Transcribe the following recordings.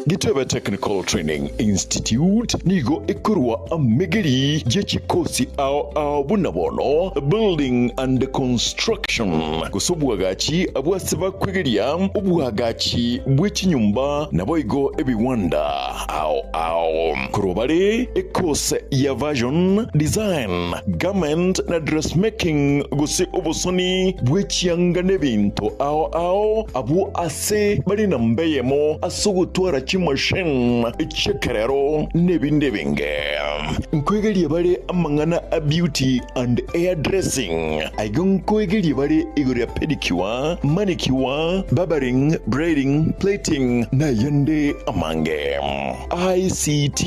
Gitwebe Technical Training Institute nigo ikurwa amigiri jechikosi ao bunabono building and construction kusubwagachi abwasiba kwegeria ubwagachi bw'ikinyumba naboigo ebiwanda ao kurobare ekose ya version design garment na dressmaking gusi ubusoni bw'ikiyanga n'ebintu ao abu ase bari nambeyemo asugutwara chimashine ichekerero nebindebinge nkwegeria bare amangana a beauty and hairdressing aigon nkwegeria bare igoria pedicure manicure barbering braiding plating na yande amange ICT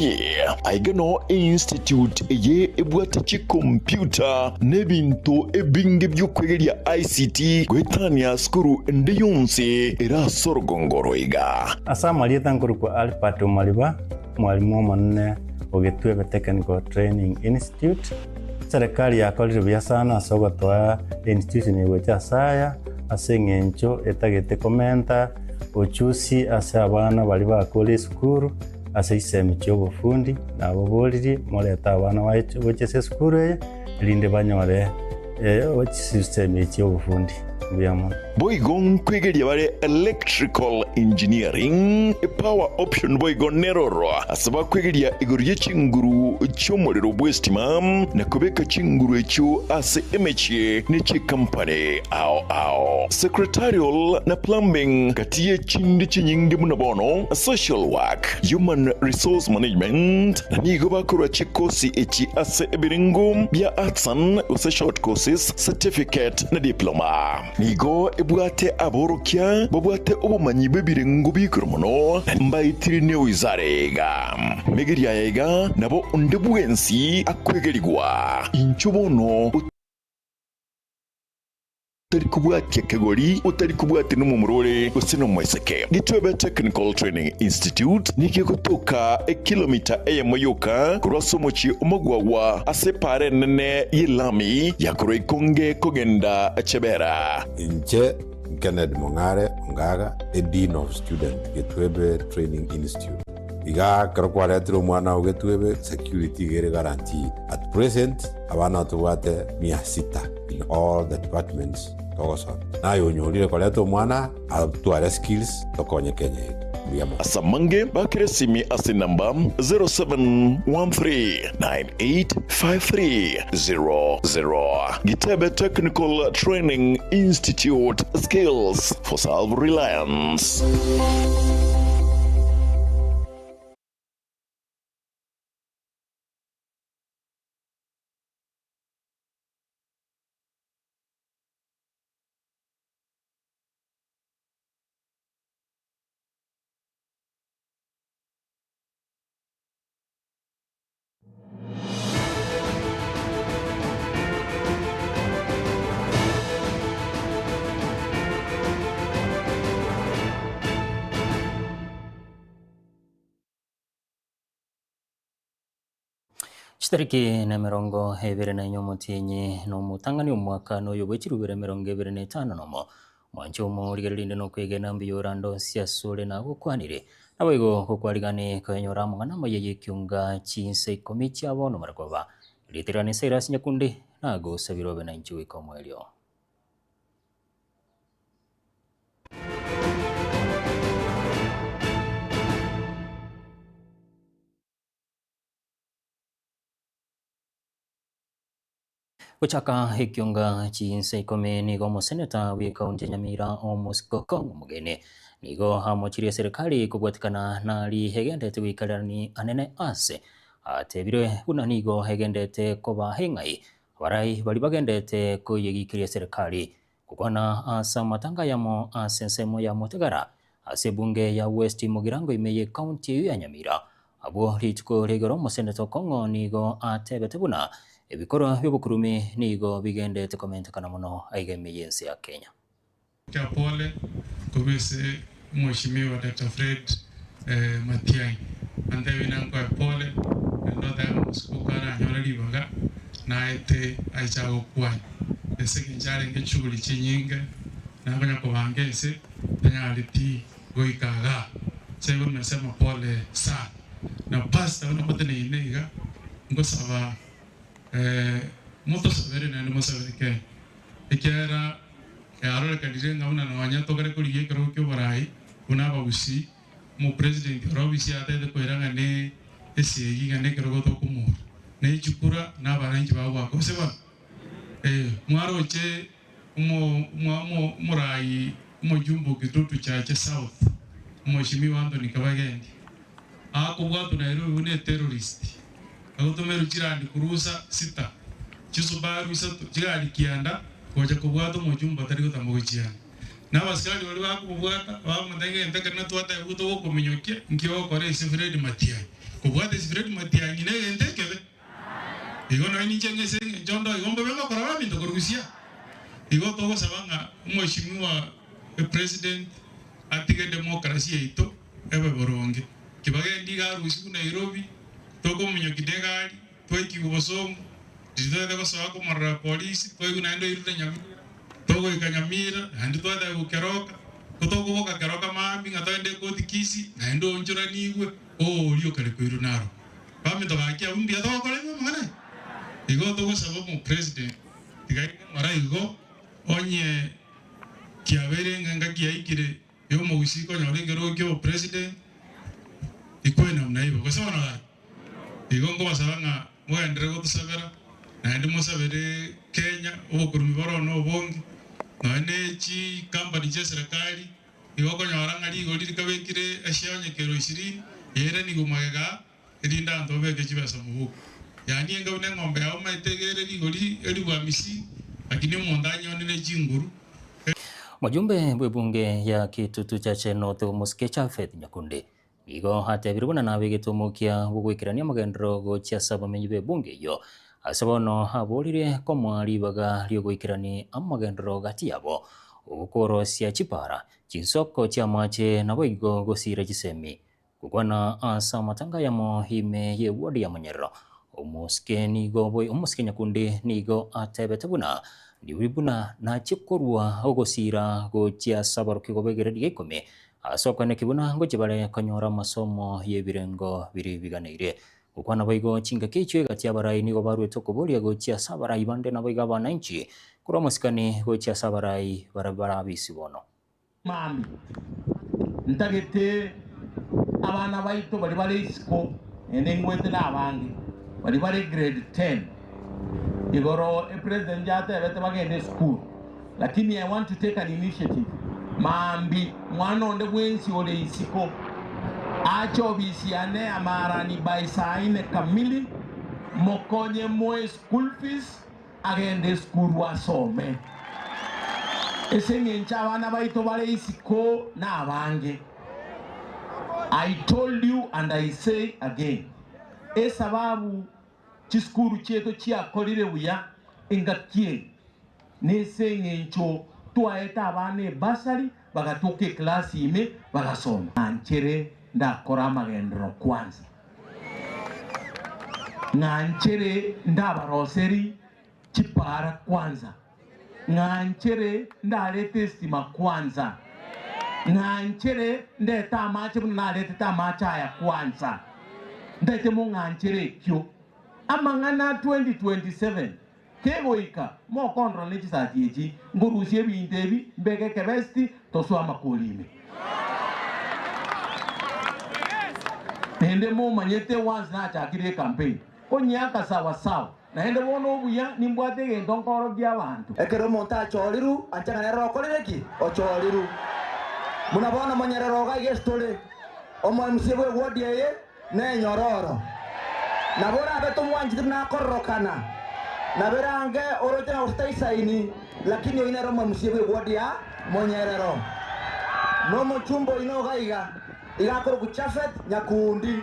aigano institute ye ebwatachi computer nebintu ebinge byokwegeria ICT gwetania skuru ndeyonse era sorgongoroiga Asama tankuru kwa Alpato Maliba, mwalimu manne Gitwebe Technical Training Institute. Serikali ya kolire sana sogo toa institution yewecha saya asengencho etagete komenta ochusi ase abana bali bakole skuru ase isemi cyobufundi nabo boliri moleta abana wache skuru linde banyore system cyobufundi Boigon kwegeria bare electrical engineering power option boigon neroro asaba kwegeria igorie chinguru cyomorero bwestima na kubeka chinguru echo ase emeche nechi company ao secretarial na plumbing katiye chindi chinyingi munabono social work human resource management na nigo bakora chikosi echi ase ebiringo bya arts and short courses certificate na diploma nigo ebwate aborokia babwate obumanyi bebirengo bikromono mbayitirine wizarega megeria yega nabo ndebwensi akwegerigwa inchubono utari kubwate kegori utari kubwate numumurore usino mweseke Gitwebe Technical Training Institute nikikutoka kilomita eyemoyoka kurwasomochi umugwagwa asepare nene yilami yakure konge kogenda chebera Inche Kenneth Mongare Ngaga Dean of Student Gitwebe Training Institute iga karokwaretiro mwana Gitwebe security gere guarantee at present abana tuwate 600 in all the departments togosa nayo nyolire koleto mwana atware skills tokonye Kenya Asamange bakiresimi ase namba 0713985300 Gitwebe Technical Training Institute skills for self-reliance. Chitariki na mirongo ebere na nyomotinyi no mutangani umwaka no yobechirubere mirongo ebere na 5 nomo mwancho mo ligerinde no kwegena mbiyorando siasule na gukwanire naboigo kokwarigane kanyora mwana moye kyunga chinse komichi abono marakoba litirane seras nyakunde nago sabirobe na inchuwe komwelio Kuchaka hikyunga chinse kome nigo moseneta wi kaunti Nyamira omuskoko mugene nigo hamochirie serikali kugwatikana na lihegendete wikarani anene ase atebire buna nigo hegendete koba hengai barai bali bagendete kuyegikirie serikali kukwana asa matanga yamo asensemo ya Mutegara ase bunge ya West Mugirango imeye kaunti ya Nyamira abo ritko regoro moseneta kongo nigo atebete buna ebikoro byobukurumi nigo bigendete komentekana muno aigemeye yensi ya Kenya. Pole kubese mheshimiwa Dr. Fred Matiang'i andewe nankwa pole ndoda muskukana nyora libaga naete aichago kwani ese kinjare ngechuguli chinyinga nabanya kubangese tanyaliti goikaga sasa nimesema pole sana na pasta na mbote ni inega ngosaba moto sabere na mo sabere ke ikera arora kadire ngabuna na wanya to kare kuri kero kyo barai una babusi mo president robisi ate de koiranga ne esi ngane kero go to kumur ne chukura na baranji bawa ko seba mwaro che mo rai mo jumbo kitutu cha south mo shimi wando ni kabagendi ako watu na ero une terrorist ako to meru chirandi kurusa sita chisubaru sato chirandi kianda koja ko watu mo jumbo tari ko tamo chiana na baskali wali wako bwata wa mndenge ndaka na tuata yuto ko minyoke ngio kore Fred Matiang'i ko bwata Fred Matiang'i ne ndekebe igo no ni chenge senge jondo igombe benga kora minto korusia igo to sabanga mheshimiwa president atige demokrasia ito ebe boronge kibagendi garusi ku Nairobi to ko minyoke degali to ikibosomo dizode ko sako mara polisi to iguna ndo iruta nyamira to ko ikanyamira handi to da ukeroka ko to ko ka keroka mambi ngatende ko tikisi na ndo onjora niwe lio kale ko irunaro bami to bakia umbi to ko le mwana igo to ko sababu president tigai mara igo onye kiabere nganga kiaikire yo mo usiko nyore ngero kyo president ikwena mnaibo kwa sababu na igo ngo basabanga moendre go to sabera na ndi mo sabere Kenya obukurumi baro no bongi na ne chi company je serikali igo ko nyora ngari igo likabekire ashionye kero 20 yera ni gumagega irinda ndobe ke chibesa mubuku yani nga une ngombe au maitegere igo eri bwa misi lakini mondanyo ni chinguru. Mjumbe bunge ya Kitutu Chache North Muske Chafet Nyakundi igo hata birubona nawe gitumukia gugwikirania magendro go chia saba menyibe bunge yo asabono habolire komwali baga lyo gwikirani amagendro gati yabo ukoro sia chipara chinsoko chia mache nabo igo gosira chisemi kugwana asa matanga ya mohime ye wodi ya Manyero Muske nigo boy Muske Nyakundi nigo atebetebuna Diwibuna na chikorwa ogosira go chia sabaro kigobegere digekome asoka ne kibuna ngo chibale kanyora masomo yebirengo biri biganeire ukwana baigo chinga kichwe gati abarai nigo barwe tokobolia go chia sabarai bande na baiga bananchi kuro musikani go chia sabarai barabara bisibono mami ntagete abana baito bali bale isko enengwete na abangi bali bale grade 10 igoro president jate bete bagende school lakini I want to take an initiative mambi mwana onde bwensi ole isiko acho bisiane amarani baisaine kamili mokonye moe school fees agende school wasome esengencha abana baito bale isiko na abange. I told you and I say again esababu chiskuru cheto chiakolire buya engakie nesengencho tuaeta abane basari bagatoke klasi ime bagasoma anchere ndakora magendro kwanza nganchere ndabaroseri chipara kwanza nganchere ndalete stima kwanza nganchere ndeta amache bunalete tamacha ya kwanza ndete mo nganchere kyo amangana 2027 kegoika mo control legislative ngurusie bintebi mbege kebesti toswa makolime nende mo manyete once na chakire campaign konyaka sawa sawa naende bono buya nimbwate gento nkoro bya bantu ekero monta choliru anchana rokoleki ocholiru munabona monyerero ga gestole omo msebwe wodi ye ne nyororo nabora beto mwanji na korokana naberange orote na ustaisaini lakini ina roma msebwe wodi ya monyerero no mochumbo ino gaiga igakoro kuchafet nyakundi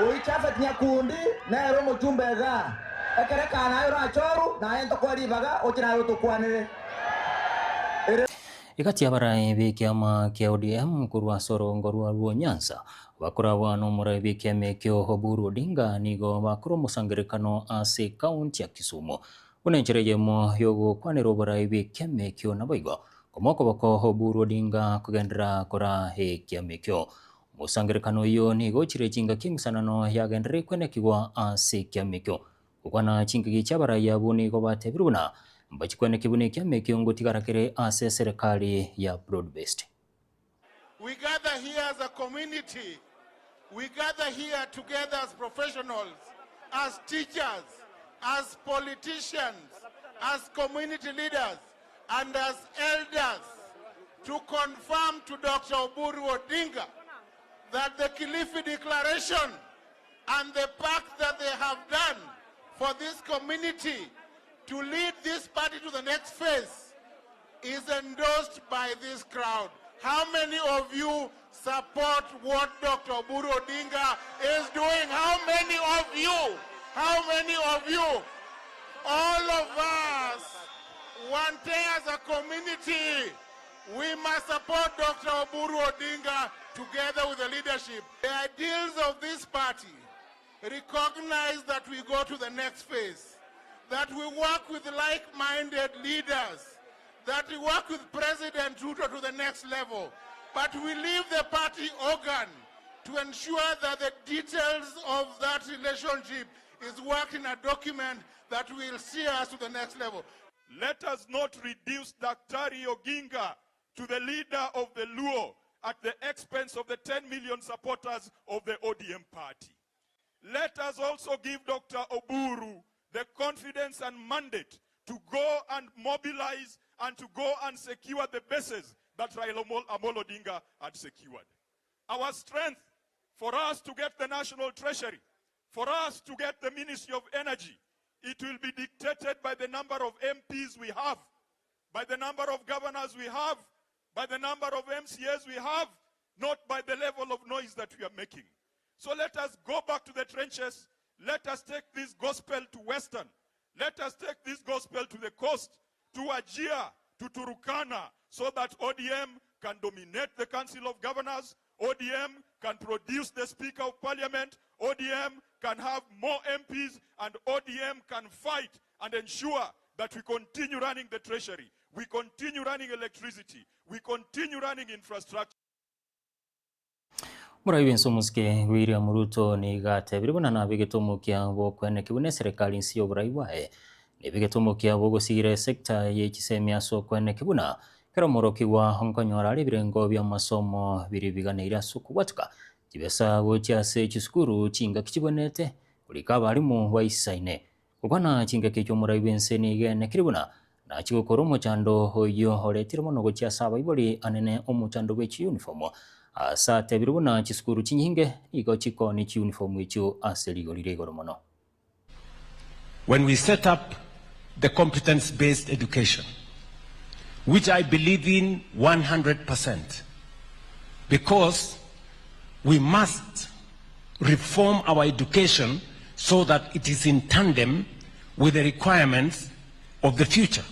oi chafet nyakundi na romo chumbega ekere kana yoro achoru na ento kwali baga ochina roto kwanire ikati abarai bikiama kia ODM kurwa soro ngorwa ruo Nyanza wakura wano murai bikiame kio Oburu Odinga nigo wakuro musangirikano ase kaunti ya Kisumu unenchereje mo yogo kwanero barai bikiame kio nabaigo komoko bako Oburu Odinga kugendera kora he kiame kio musangerekano iyo nigochire chinga king'usanano yagendere kwenekigwa ase kiamekio gukwana chingigi chabaraya buni gobatebire buna mbachikweneki buni kiamekio ngotigarakire ase serikali ya broad-based. We gather here as a community. We gather here together as professionals, as teachers, as politicians, as community leaders, and as elders to confirm to Dr. Oburu Odinga that the Kilifi Declaration and the pact that they have done for this community to lead this party to the next phase is endorsed by this crowd. How many of you support what Dr. Oburu Odinga is doing? How many of you? How many of you? All of us, one day as a community, we must support Dr. Oburu Odinga together with the leadership. The ideals of this party recognize that we go to the next phase, that we work with like-minded leaders, that we work with President Ruto to the next level, but we leave the party organ to ensure that the details of that relationship is worked in a document that will see us to the next level. Let us not reduce Daktari Oginga to the leader of the Luo at the expense of the 10 million supporters of the ODM party. Let us also give Dr. Oburu the confidence and mandate to go and mobilize and to go and secure the bases that Raila Amolo Odinga had secured. Our strength for us to get the National Treasury, for us to get the Ministry of Energy, it will be dictated by the number of MPs we have, by the number of governors we have, by the number of MCAs we have, not by the level of noise that we are making. So let us go back to the trenches. Let us take this gospel to Western. Let us take this gospel to the coast, to Wajir, to Turukana, so that ODM can dominate the Council of Governors, ODM can produce the Speaker of Parliament, ODM can have more MPs, and ODM can fight and ensure that we continue running the treasury, we continue running electricity, we continue running infrastructure. Murabi nsumuske William Ruto ni gatebire buna na bigetomukia bo kweneki bune serikali nsi y'oburayi bwae ni bigetomukia bo gusire sekta y'ekisemia so kweneki buna kero moroki wa honkonyora ari birengo bya masomo biri biganira suku watuka kibesa gocha se kisukuru chinga kikibonete kulika bari mu bayisaine kubana chinga kicyo murabi nse ni gene kiribuna na chigokoro mu chando hoyo horetire mono gocha saba ibori anene omuchando bw'eki uniform asa tebirubuna chiskuru chinyinge igo chiko ni chi uniform icho aseligo liregoro mono. When we set up the competence-based education, which I believe in 100%, because we must reform our education so that it is in tandem with the requirements of the future.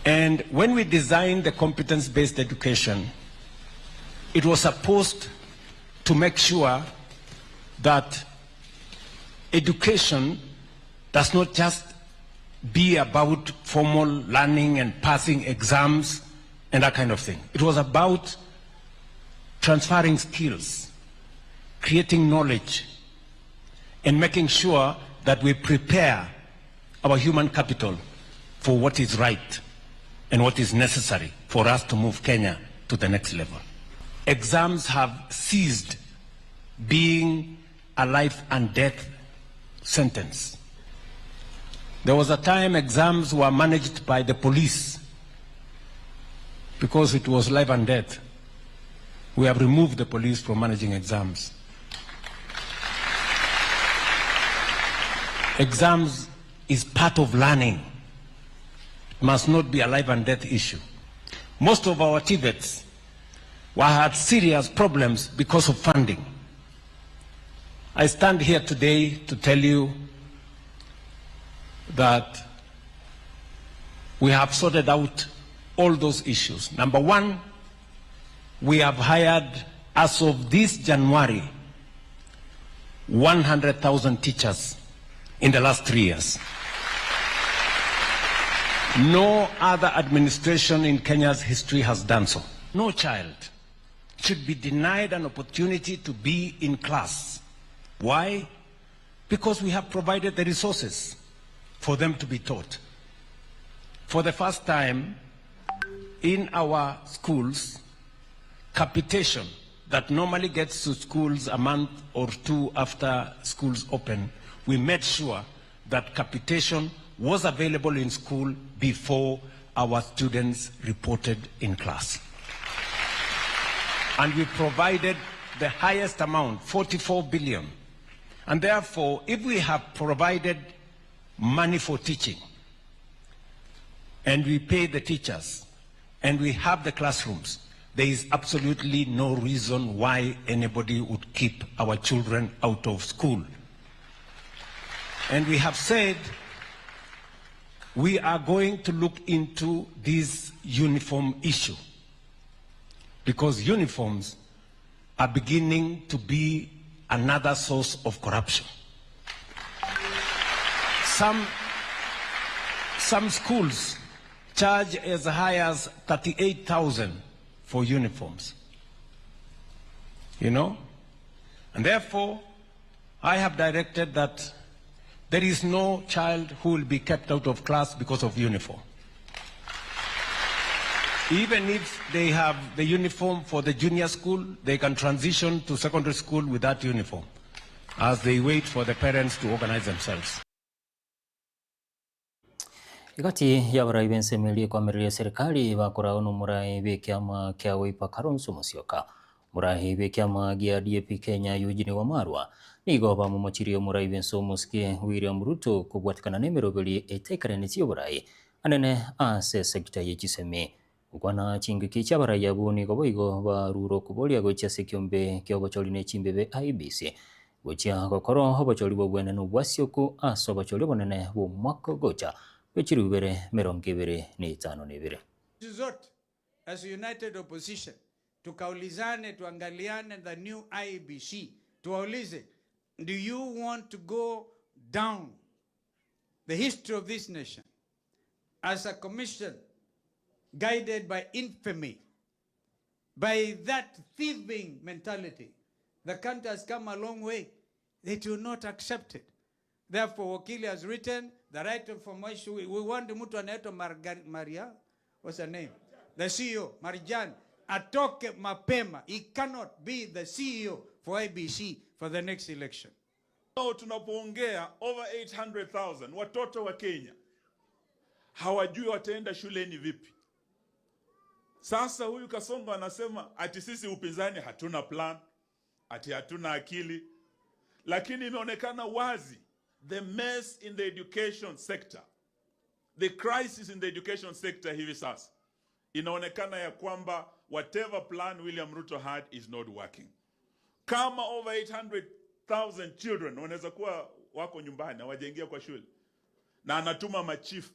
And when we designed the competence-based education, it was supposed to make sure that education does not just be about formal learning and passing exams and that kind of thing. It was about transferring skills, creating knowledge, and making sure that we prepare our human capital for what is right and what is necessary for us to move Kenya to the next level. Exams have ceased being a life and death sentence. There was a time exams were managed by the police because it was life and death. We have removed the police from managing exams. Exams is part of learning. Must not be a life and death issue. Most of our TVETs had serious problems because of funding. I stand here today to tell you that we have sorted out all those issues. Number one, we have hired, as of this January, 100,000 teachers in the last 3 years. No other administration in Kenya's history has done so. No child should be denied an opportunity to be in class. Why? Because we have provided the resources for them to be taught. For the first time in our schools, capitation that normally gets to schools a month or two after schools open, we made sure that capitation was available in school before our students reported in class. And we provided the highest amount, 44 billion. And therefore, if we have provided money for teaching, and we pay the teachers, and we have the classrooms, there is absolutely no reason why anybody would keep our children out of school. And we have said we are going to look into this uniform issue, because uniforms are beginning to be another source of corruption. Some schools charge as high as 38,000 for uniforms. You know? And therefore, I have directed that there is no child who will be kept out of class because of uniform. Even if they have the uniform for the junior school, they can transition to secondary school with that uniform as they wait for the parents to organize themselves. Ikati ya barai bensemelie kwa meriria serikali bakora ono murai bekiama kia Wiper Kalonzo Musyoka murai bekiama gia DAP Kenya Eugene Wamalwa nigo bamumachirio murai benso muskie William Ruto kubwatikana nemerobeli etekarene tiyoburai anene ase sekta yechiseme ukwana chingiki cha barai yabu nigo boigo baruro kubolia gocha sekiombe kyo bocholi ne chimbebe IBC gocha gokoro hobocholi bobwene no bwasyoku aso bocholi bonene bo mwako gocha Zote as a united opposition tukaulizane tuangaliane the new IEBC tuwaulize, do you want to go down the history of this nation as a commission guided by infamy, by that thieving mentality? The country has come a long way. They do not accept it. Therefore, Wakili has written the right of information. We want the mtu anaitwa Maria, what's her name? The CEO, Marjan, atoke mapema. He cannot be the CEO for IBC for the next election. Leo tunapoongea over 800,000 watoto wa Kenya hawajui wataenda shuleni vipi. Sasa huyu Kasongo anasema ati sisi upinzani hatuna plan, ati hatuna akili. Lakini imeonekana wazi the mess in the education sector, the crisis in the education sector hivi sasa. Inaonekana ya kwamba whatever plan William Ruto had is not working. Kama over 800,000 children wanaweza kuwa wako nyumbani hawajaingia kwa shule na anatuma machief.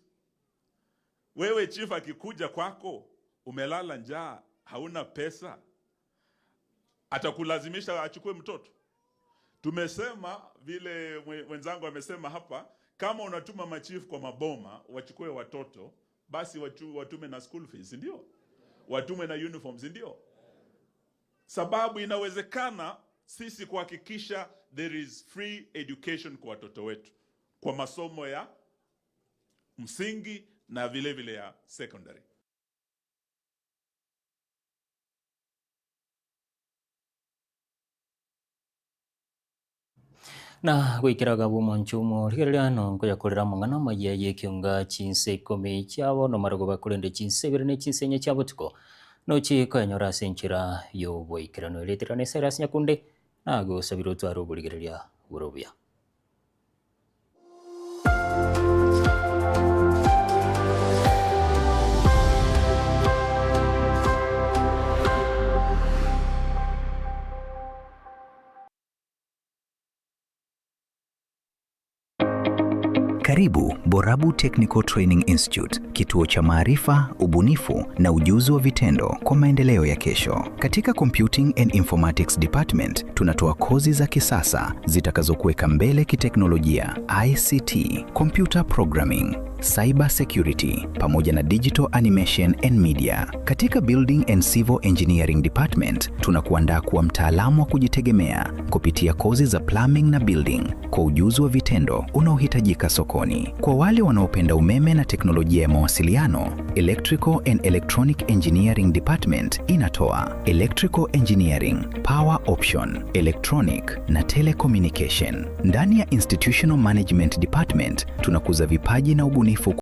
Wewe chief akikuja kwako umelala njaa, hauna pesa, atakulazimisha achukue mtoto. Tumesema vile wenzangu wamesema hapa, kama unatuma machief kwa maboma wachukue watoto, basi watume na school fees, ndio? Watume na uniforms, ndio? Sababu inawezekana sisi kuhakikisha there is free education kwa watoto wetu, kwa masomo ya msingi na vile vile ya secondary. Na gwikiraga bumonchumo rigerano ngoya kurira mangana maye yekionga chinse kome chabo no marogo bakurende chinse birene chinsenya chabo tuko no chi kanyora senchira yo boikirano letirane seras nyakunde nago sabiro twaro burigeria urobia. Karibu Borabu Technical Training Institute, kituo cha maarifa, ubunifu na ujuzi wa vitendo kwa maendeleo ya kesho. Katika Computing and Informatics Department, tunatoa kozi za kisasa zitakazokuweka mbele kiteknolojia, ICT, computer programming, cyber security pamoja na digital animation and media. Katika Building and Civil Engineering Department, tunakuandaa kuwa mtaalamu wa kujitegemea kupitia kozi za plumbing na building kwa ujuzi wa vitendo unaohitajika sokoni. Kwa wale wanaopenda umeme na teknolojia ya mawasiliano, Electrical and Electronic Engineering Department inatoa Electrical Engineering, Power Option, Electronic na Telecommunication. Ndani ya Institutional Management Department, tunakuza vipaji na ubunifu